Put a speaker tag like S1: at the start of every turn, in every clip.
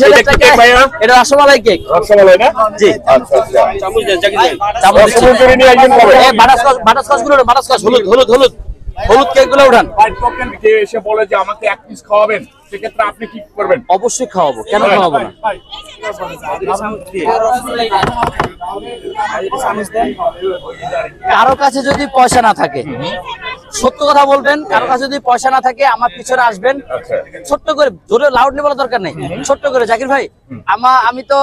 S1: 36,000 টাকা। এটা রসমালাই কেক।
S2: রসমালাই না?
S1: জি।
S2: আচ্ছা আচ্ছা।
S1: চামচ দেন জাকির ভাই।
S2: রসমালাই করে নিয়ে একজন খাবে।
S1: এই বাটারস্কচ গুলো, বাটারস্কচ হলুদ কেক গুলো উঠান।
S2: ভাই টোকেন কে এসে বলে যে আমাকে এক পিস খাওয়াবেন, সেক্ষেত্রে আপনি কি করবেন?
S1: অবশ্যই খাওয়াবো, কেন খাওয়াবো না। কারো কাছে যদি পয়সা না থাকে, সত্য কথা বলবেন, কারো কাছে যদি পয়সা না থাকে আমার পিছনে আসবেন, ছোট্ট করে, জোরে লাউডলি বলার দরকার নেই, ছোট্ট করে, জাকির ভাই আমি তো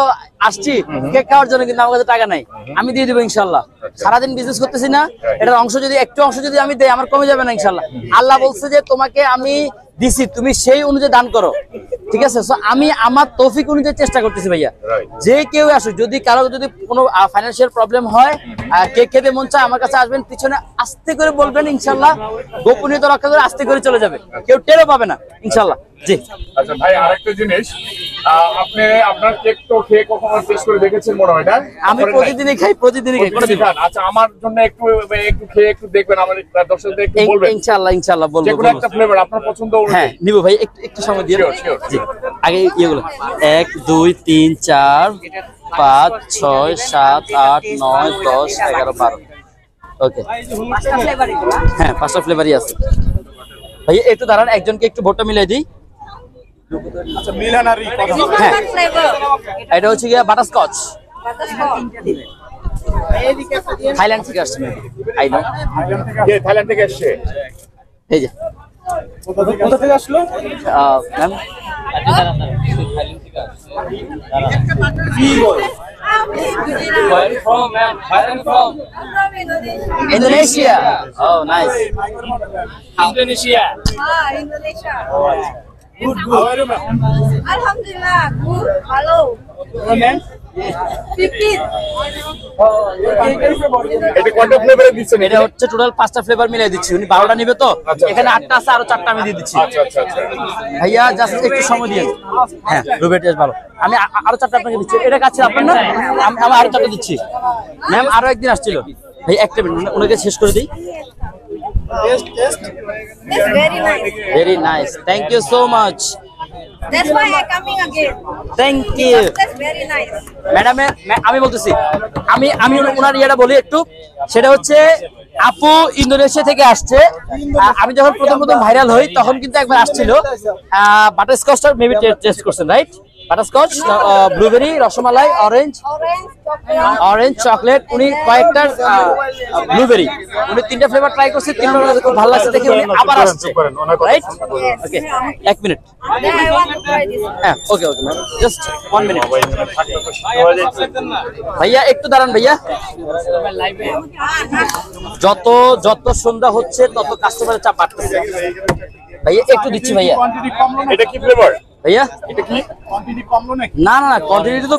S1: আসছি কেক খাওয়ার জন্য, কিন্তু আমার কাছে টাকা নাই, আমি দিয়ে দিব ইনশাল্লাহ। সারাদিন বিজনেস করতেছি না, এটার অংশ যদি একটু অংশ যদি আমি দেই, আমার কমে যাবে না ইনশাল্লাহ। আল্লাহ বলছে যে তোমাকে আমি দিছি, তুমি সেই অনুযায়ী দান করো, ঠিক আছে? আমি আমার তৌফিক অনুযায়ী চেষ্টা করতেছি ভাইয়া। যে কেউ আসুক, যদি কারো যদি কোনো ফাইন্যান্সিয়াল প্রবলেম হয়, কেক খেতে মন চায়, আমার কাছে আসবেন, পিছনে আস্তে করে বলবেন, ইনশাল্লাহ গোপনীয়তা রক্ষা করে আস্তে করে চলে যাবে, কেউ টেরও পাবে না ইনশাল্লাহ। জি।
S2: আচ্ছা ভাই, আরেকটা জিনিস, আপনি আপনার কেক তো খেয়ে কখনো টেস্ট করে দেখেছেন মনে হয় না?
S1: আমি প্রতিদিনই খাই।
S2: আচ্ছা, আমার জন্য একটু খেয়ে একটু দেখবেন, আমার দর্শকদের একটু বলবেন।
S1: ইনশাআল্লাহ বলবো।
S2: যে কোনো একটা ফ্লেভার আপনার পছন্দ অনুযায়ী।
S1: হ্যাঁ নিব ভাই, একটু সময় দিয়ে। জি। আগে ইয়েগুলো 1 2 3 4 5 6 7 8 9 10 11 12। ওকে, হ্যাঁ 5টা ফ্লেভারই আছে ভাই। একটু দাঁড়ান, একজনকে একটু ভোটটা মিলাই দিই।
S2: আচ্ছা, মিলানারি কথা।
S1: হ্যাঁ, এটা হচ্ছে গিয়া বাটারস্কচ। থাইল্যান্ড থেকে আসছে, আই নো।
S2: কে থাইল্যান্ড থেকে আসছে?
S1: এই যে
S2: কোথা থেকে আসলো
S1: ma'am? Indonesia. Oh, nice.
S3: Indonesia.
S4: Indonesia.
S2: Good, good.
S4: Alhamdulillah, good. Hello. 15.
S2: এটা কোনটা ফ্লেভারে দিচ্ছেন?
S1: এটা হচ্ছে টোটাল 5টা ফ্লেভার মিলাই দিচ্ছি। উনি 12টা নিবে তো, এখানে 8টা আছে, আরো 4টা আমি দিয়ে দিচ্ছি।
S2: আচ্ছা আচ্ছা আচ্ছা।
S1: ভাইয়া জাস্ট একটু সময় দিয়ে। হ্যাঁ, রুবের টেস্ট ভালো। আমি আরো 4টা আপনাকে দিচ্ছি। এটা কাছে আপনার না, আমি আরো 4টা দিচ্ছি। ম্যাম আরো একদিন আসছিল ভাই, একটা মিনিট ওনাকে শেষ করে দিই।
S4: It's very nice.
S1: Very nice, thank you so much.
S4: That's why I'm coming again.
S1: Thank you
S4: That's very nice.
S1: Madam. আমি বলতেছি, আমি ওনার ইয়েটা বলি একটু, সেটা হচ্ছে আপু ইন্দোনেশিয়া থেকে আসছে। আমি যখন প্রথম ভাইরাল হই তখন কিন্তু একবার আসছিল, বাটারস্কচটা মেবি টেস্ট করছেন, right? Butterscotch, blueberry, rasmalai, orange chocolate, উনি কয়েকটা ব্লুবেরি, উনি 3টা ফ্লেভার ট্রাই করছে, 3টা খুব ভালো লাগছে দেখে উনি আবার আসছে, right? Okay, 1 minute.
S4: Then I want to try this.
S1: হ্যাঁ, ওকে ম্যাম, জাস্ট 1 মিনিট। ভাইয়া একটু দাঁড়ান ভাইয়া। যত সন্ধ্যা হচ্ছে তত কাস্টমারের চাপ বাড়তেছে ভাইয়া, একটু দিচ্ছি ভাইয়া।
S2: এটা কি ফ্লেভার
S1: ভাইয়া?
S2: এটা কি কোয়ান্টিটি কমলো নাকি?
S1: না, কোয়ান্টিটি তো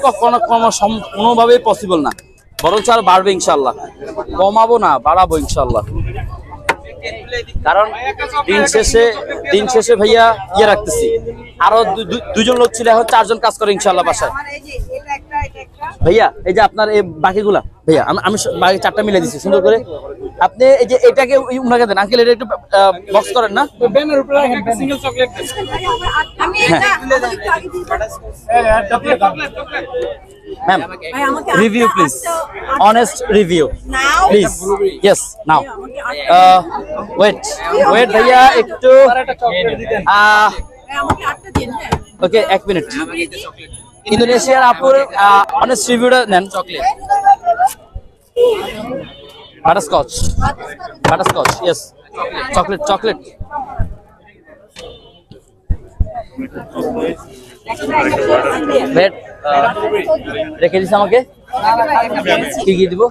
S1: কোনোভাবেই পসিবল না, বরঞ্চ আর বাড়বে ইনশাল্লাহ। কমাবো না, বাড়াবো ইনশাল্লাহ। কারণ দিন শেষে ভাইয়া ইয়ে রাখতেছি, আরো 2জন লোক ছিল, এখন 4জন কাজ করে ইনশাল্লাহ বাসায়। ভাইয়া এই যে আপনার এই বাকিগুলা ভাইয়া, আমি বাকি 4টা মিলে দিচ্ছি সুন্দর করে। আপনি এই যে এটাকে উনাকে দেন, আঙ্কেল এটা একটু বক্স করেন না,
S3: ব্যানার উপরে রাখেন, single chocolate.
S1: Ma'am review please, honest review please. Yes, now wait ভাইয়া একটু, ওকে 1 মিনিট। ইন্দোনেশিয়ার আপুর অনেস্ট রিভিউটা নেন। Chocolate, butterscotch, yes, chocolate. রেখে দিস আমাকে, কি দিব?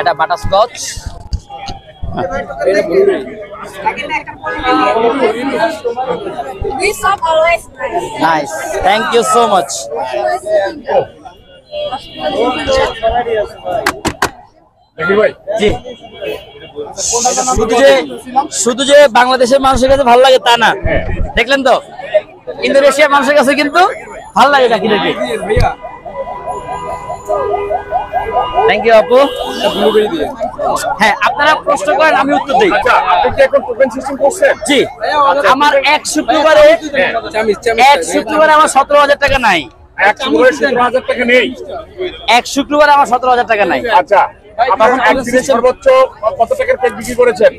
S1: এটা butterscotch,
S4: This shop always nice.
S1: Nice, thank you so much. জি, শুধু যে বাংলাদেশের মানুষের কাছে ভালো লাগে তা না, দেখলেন তো ইন্দোনেশিয়ার মানুষের কাছে কিন্তু ভালো লাগে নাকি দেখে। থ্যাংক ইউ আপু। হ্যাঁ, আপনারা প্রশ্ন করেন, আমি উত্তর দিই।
S2: আচ্ছা, আপনি কি এখন টোকেন সিস্টেম করছেন?
S1: জি, আমার এক শুক্রবারে আমার 17,000 টাকা নাই।
S2: এক শুক্রবারে 17,000 টাকা নেই।
S1: এক শুক্রবারে আমার 17,000 টাকা নাই।
S2: আচ্ছা, তখন একদিনে সর্বোচ্চ কত টাকার কেক বিক্রি করেছেন?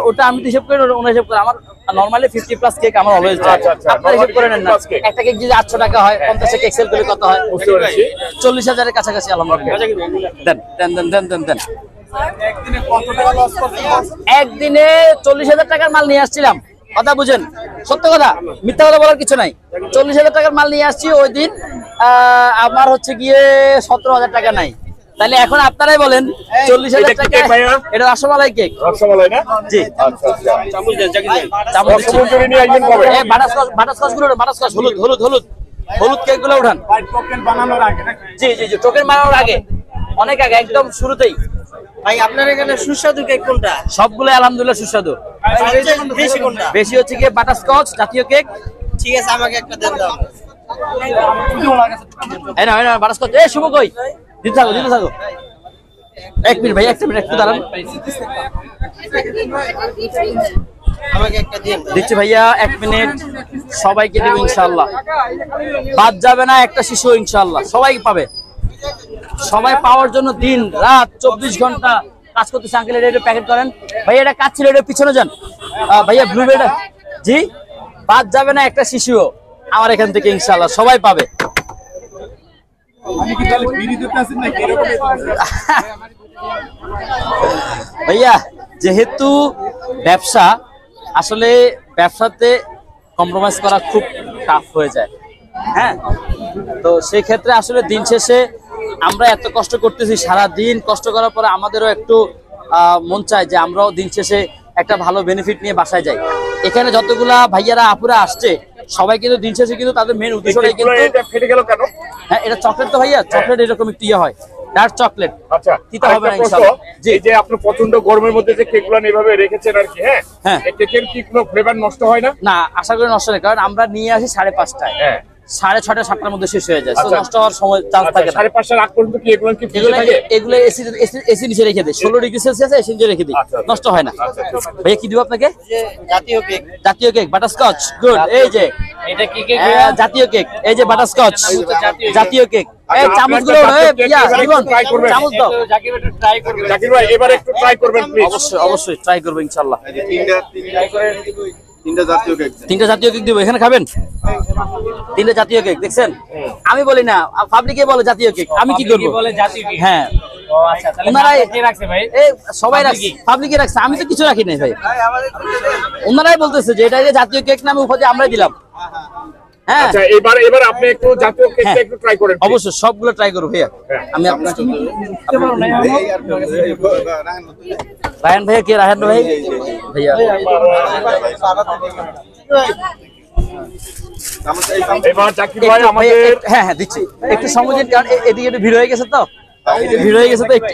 S1: ওটা আমি হিসাব করে ওনা হিসাব করে আমার নরমালি 50+ কেক আমার অলওয়েজ যায়।
S2: আচ্ছা, আচ্ছা,
S1: আপনারা হিসাব করে নেন না।
S2: 50+ কেক।
S1: একটা কেক যদি 800 টাকা হয়, 50 কেক সেল করলে কত হয়?
S2: বুঝতে পেরেছি।
S1: 40,000 এর কাছাকাছি আলহামদুলিল্লাহ। দেন। একদিনে 40,000 টাকার মাল নিয়ে আসছিলাম। কথা বুঝেন, সত্য কথা, মিথ্যা কথা বলার কিছু নাই। 40,000 টাকার মাল নিয়ে আসছি ওই দিন। আমার হচ্ছে গিয়ে 17,000 টাকা নাই। তাহলে এখন আপনারাই বলেন 40,000
S2: এটা কি
S1: টাকা।
S2: কেক ভাইয়া?
S1: এটা রসমালাই কেক।
S2: রসমালাই না?
S1: জি।
S2: আচ্ছা, আচ্ছা।
S1: চামচ দিচ্ছি।
S2: রসমঞ্জুরি নিয়ে আসবেন কবে?
S1: এই বাটারস্কচ গুলো, বাটারস্কচ হলুদ কেক গুলো উঠান। জি, টোকেন বানানোর আগে, অনেক আগে, একদম শুরুতেই।
S5: ভাই আপনার এখানে সুস্বাদু কেক কোনটা?
S1: সবগুলো আলহামদুলিল্লাহ সুস্বাদু।
S5: বেশি কোনটা?
S1: বেশি হচ্ছে গিয়ে বাটারস্কচ জাতীয় কেক।
S5: ঠিক আছে, আমাকে একটা দেন দাও।
S1: এই না বাটারস্কচ। এই শুভ কই? দিতে থাকো। এক মিনিট ভাই, একটা মিনিট একটু দাঁড়ান।
S5: আমাকে একটা দিন।
S1: দিচ্ছি ভাইয়া, 1 মিনিট। সবাইকে দেব ইনশাআল্লাহ। বাদ যাবে না একটা শিশু ইনশাআল্লাহ। সবাই পাবে। সবাই পাওয়ার জন্য দিন রাত 24 ঘন্টা কাজ করতেছে। আঙ্কেল এটা প্যাকেট করেন ভাইয়া, এটা কাজ ছিল, এটা পিছনে যান ভাইয়া। ব্লুবেরিটা জি, বাদ যাবে না একটা শিশুও আমার এখান থেকে ইনশাআল্লাহ। সবাই পাবে। ভাইয়া যেহেতু ব্যবসা, আসলে ব্যবসাতে কম্প্রোমাইজ করা খুব টাফ হয়ে যায়। হ্যাঁ, তো সেই ক্ষেত্রে আসলে দিন শেষে আমরা এত কষ্ট করতেছি, সারা দিন কষ্ট করার পরে আমাদেরও একটু মন চায় যে আমরাও দিন শেষে একটা ভালো বেনিফিট নিয়ে বাসায় যাই। এখানে যতগুলা ভাইয়ারা আপুরা আসছে সবাই কিন্তু দিন শেষে কিন্তু তাদের মেন উদ্দেশ্যটাই কিন্তু,
S2: এটা ফেটে গেল কেন?
S1: হ্যাঁ এটা চকলেট তো ভাইয়া, চকলেট এরকম একটু ইয়ে হয়, ডার্ক চকলেট।
S2: আচ্ছা,
S1: দিতে হবে না
S2: আরেকটা প্রশ্ন,
S1: ইনশাআল্লাহ। জি।
S2: এই যে আপনি প্রচন্ড গরমের মধ্যে যে কেকগুলো এইভাবে রেখেছেন আর কি, হ্যাঁ,
S1: হ্যাঁ।
S2: এই কেকের কি কোনো ফ্লেভার নষ্ট হয় না?
S1: না, আশা করি নষ্ট নেই, কারণ আমরা নিয়ে আসি 5:30টায়।
S2: হ্যাঁ।
S1: 6:30 7টার মধ্যে শেষ হয়ে যায়। তো
S2: আচ্ছা।
S1: নষ্ট হওয়ার সময় চান্স
S2: আচ্ছা,
S1: থাকে না।
S2: 5:30 আগ পর্যন্ত কি এগুলো কি ফ্রিজে থাকে?
S1: এগুলো এসি নিচে রেখে দেয়, 16 ডিগ্রি সেলসিয়াসে এসি নিচে রেখে দিই,
S2: আচ্ছা, আচ্ছা।
S1: নষ্ট হয় না।
S2: আচ্ছা, আচ্ছা।
S1: ভাইয়া কি দিব আপনাকে?
S5: যে জাতীয় কেক।
S1: জাতীয় কেক, বাটারস্কচ। গুড। এই যে
S3: এটা কি কেক?
S1: জাতীয় কেক, এই যে বাটারস্কচ জাতীয় কেক। এই
S2: আচ্ছা,
S1: চামচগুলো
S2: আপনার
S1: এই
S2: জাতীয়
S1: ইয়া
S2: কেক
S1: জীবন
S2: try করবেন?
S1: চামচ দাও।
S3: জাকির একটু ট্রাই করবে।
S2: জাকির ভাই এবার একটু ট্রাই করবেন প্লিজ।
S1: অবশ্যই ট্রাই করবো ইনশাআল্লাহ।
S6: তিনটা জাতীয় কেক
S1: 3টা জাতীয় কেক দিব। এখানে খাবেন 3টা জাতীয় কেক? দেখছেন, আমি বলি না, পাবলিকে বলে জাতীয় কেক, আমি কি করব?
S3: বলে জাতীয় কেক।
S1: হ্যাঁ,
S3: ও আচ্ছা, তাহলে
S1: ওনারাই
S3: কে রাখছে ভাই?
S1: এই সবাই রাখছে, পাবলিকে রাখছে, আমি তো কিছু রাখি নাই ভাই। ওনারাই বলতেছে যে এটা যে জাতীয় কেক নামে উপাধি আমরাই দিলাম। হ্যাঁ,
S2: আচ্ছা, এবার আপনি একটু জাতীয় কেকটা
S1: হ্যাঁ।
S2: একটু ট্রাই করেন please।
S1: অবশ্যই সবগুলো ট্রাই করবো ভাইয়া।
S2: হ্যাঁ।
S1: আমি আপনাকে রায়হান ভাইয়া কে? রায়হান ভাই ভাইয়া
S2: এবার জাকির ভাই আমাদের
S1: হ্যাঁ দিচ্ছি, একটু সময় দিন, কারণ এদিকে একটু ভিড় হয়ে গেছে তো, একটু ভিড় হয়ে গেছে তো একটু